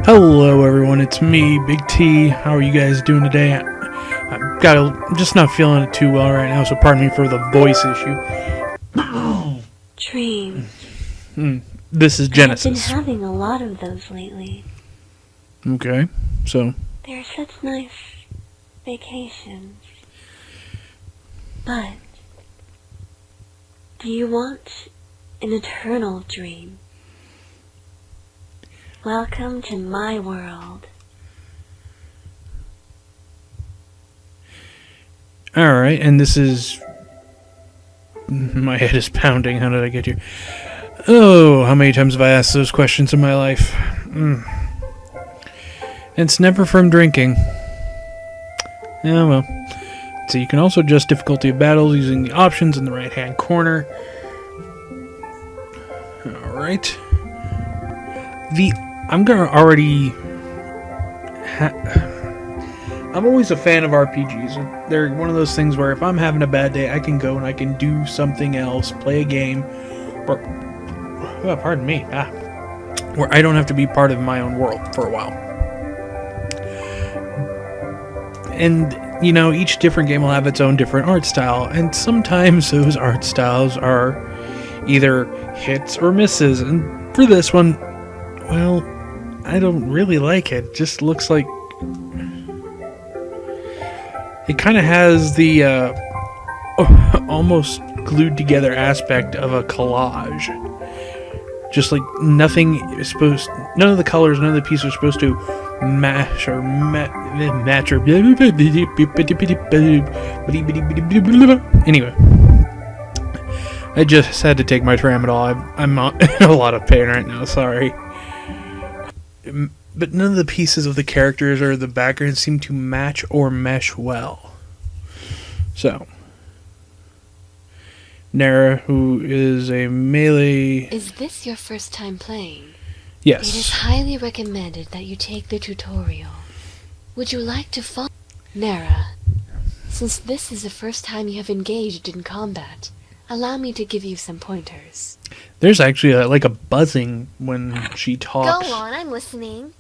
Hello everyone, it's me, Big T. How are you guys doing today? I'm just not feeling it too well right now, so pardon me for the voice issue. Dreams. This is Ge.ne.sis. I've been having a lot of those lately. Okay, so... They're such nice vacations. But, do you want an eternal dream? Welcome to my world. Alright, and this is... My head is pounding, how did I get here? Oh, how many times have I asked those questions in my life? It's never from drinking. Yeah, well. So you can also adjust difficulty of battles using the options in the right-hand corner. Alright. I'm gonna already... I'm always a fan of RPGs. They're one of those things where if I'm having a bad day, I can go and I can do something else, play a game, or... Oh, pardon me. Where I don't have to be part of my own world for a while. And, you know, each different game will have its own different art style, and sometimes those art styles are either hits or misses. And for this one, well, I don't really like it. It just looks like... It kind of has the almost glued together aspect of a collage. Just like nothing is supposed... None of the colors, none of the pieces are supposed to match or match or... Anyway. I just had to take my tramadol. I'm in a lot of pain right now, sorry. But none of the pieces of the characters or the background seem to match or mesh well. So, Nara, who is a melee... Is this your first time playing? Yes. It is highly recommended that you take the tutorial. Would you like to follow? Nara, since this is the first time you have engaged in combat, allow me to give you some pointers. There's actually like a buzzing when she talks. Go on, I'm listening.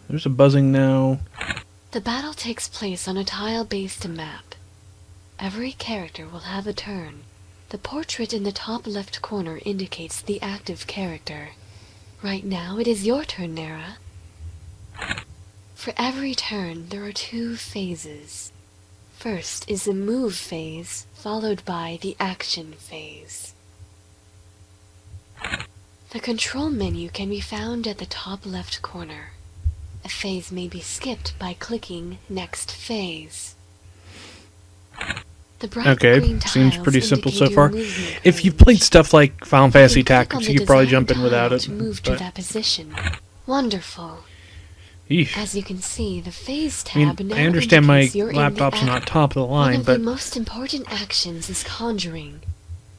There's a buzzing now. The battle takes place on a tile-based map. Every character will have a turn. The portrait in the top left corner indicates the active character. Right now, it is your turn, Nara. For every turn, there are 2 phases. First is the move phase, followed by the action phase. The control menu can be found at the top left corner. A phase may be skipped by clicking Next Phase. The bright green seems tiles pretty simple so indicate far. your movement If you've range. played stuff like Final Fantasy You can click Tactics, on you the could probably design jump in without tile it. to move to But, that position. Wonderful. eesh. As you can see, the phase I mean, tab now I understand my indicates you're in the laptop's act. not top of the One line, of but the most important actions is conjuring.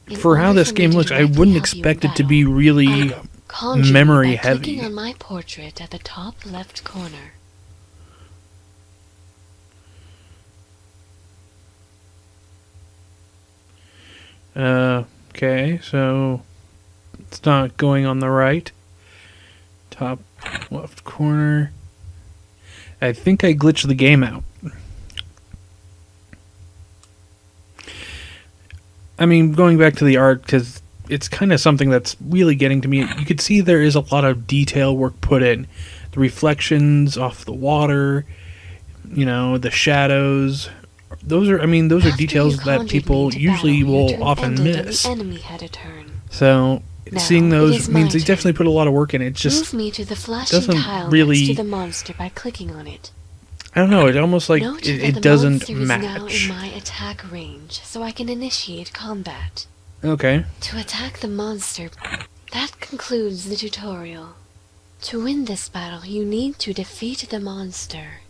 In for how order this for me game to looks, I directly wouldn't help you expect in it to be battle, really I conjure memory you by clicking heavy. on my portrait at the top left corner. Okay, so it's not going on the right. Top left corner. I think I glitched the game out. I mean, going back to the art, because it's kind of something that's really getting to me. You could see there is a lot of detail work put in. The reflections off the water, you know, the shadows. Those are After details you that conjured people me to usually battle, your will turn often ended and miss. the enemy had a turn. So, Now, seeing it those is means my they turn. definitely put a lot of work in it. It just Move me to the flashing doesn't tile really... next to the monster by clicking on it. I don't know, it almost like Note that it the doesn't monster is now match. in my attack range, so I can initiate combat. Okay. To attack the monster, that concludes the tutorial. To win this battle, you need to defeat the monster.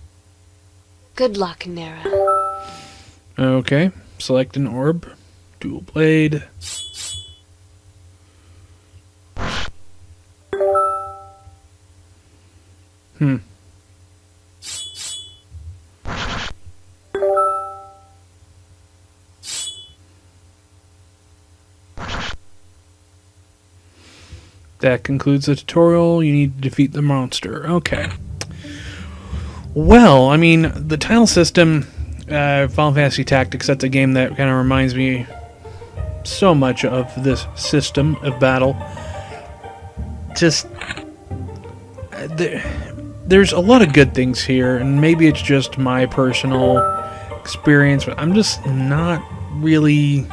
Good luck, Nara. Okay. Select an orb. Dual blade. That concludes the tutorial. You need to defeat the monster. Okay. Well, I mean, the tile system, Final Fantasy Tactics, that's a game that kind of reminds me so much of this system of battle. Just, there's a lot of good things here, and maybe it's just my personal experience, but I'm just not really...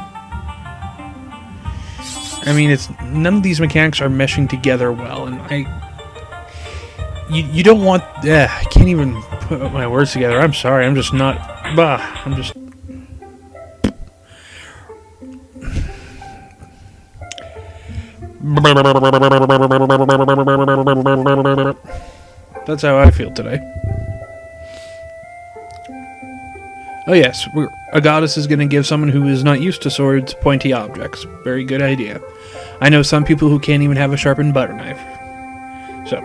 I mean, none of these mechanics are meshing together well, and you don't want... I can't even put my words together. I'm sorry, I'm just not... I'm just... That's how I feel today. Oh yes, a goddess is going to give someone who is not used to swords pointy objects. Very good idea. I know some people who can't even have a sharpened butter knife. So,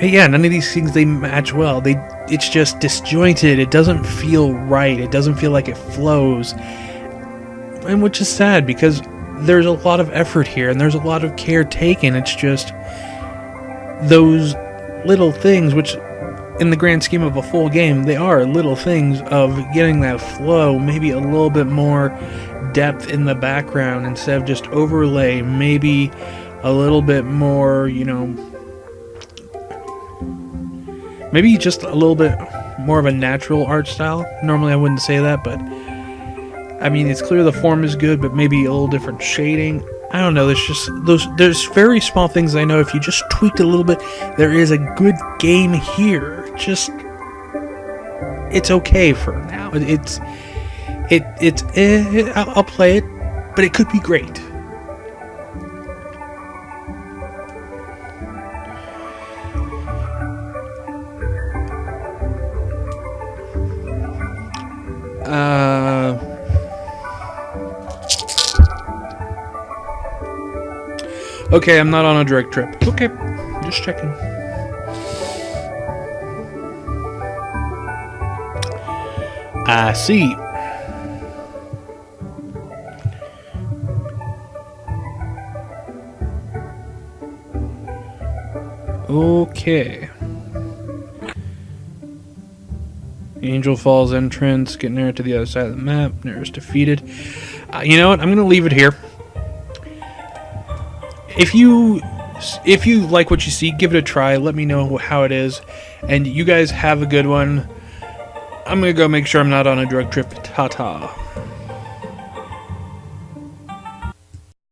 yeah, none of these things, they match well. It's just disjointed. It doesn't feel right. It doesn't feel like it flows. And which is sad, because there's a lot of effort here, and there's a lot of care taken. It's just those little things, which in the grand scheme of a full game, they are little things of getting that flow, maybe a little bit more depth in the background instead of just overlay, maybe a little bit more, maybe just a little bit more of a natural art style. Normally I wouldn't say that, but I mean, it's clear the form is good, but maybe a little different shading. I don't know, there's very small things I know if you just tweaked a little bit, there is a good game here. Just, it's okay for now. I'll play it, but it could be great. Okay, I'm not on a drug trip. Okay, just checking. I see. Okay. Angel Falls entrance. Get near to the other side of the map. Nearest defeated. You know what? I'm going to leave it here. If you like what you see, give it a try. Let me know how it is. And you guys have a good one. I'm going to go make sure I'm not on a drug trip. Ta-ta.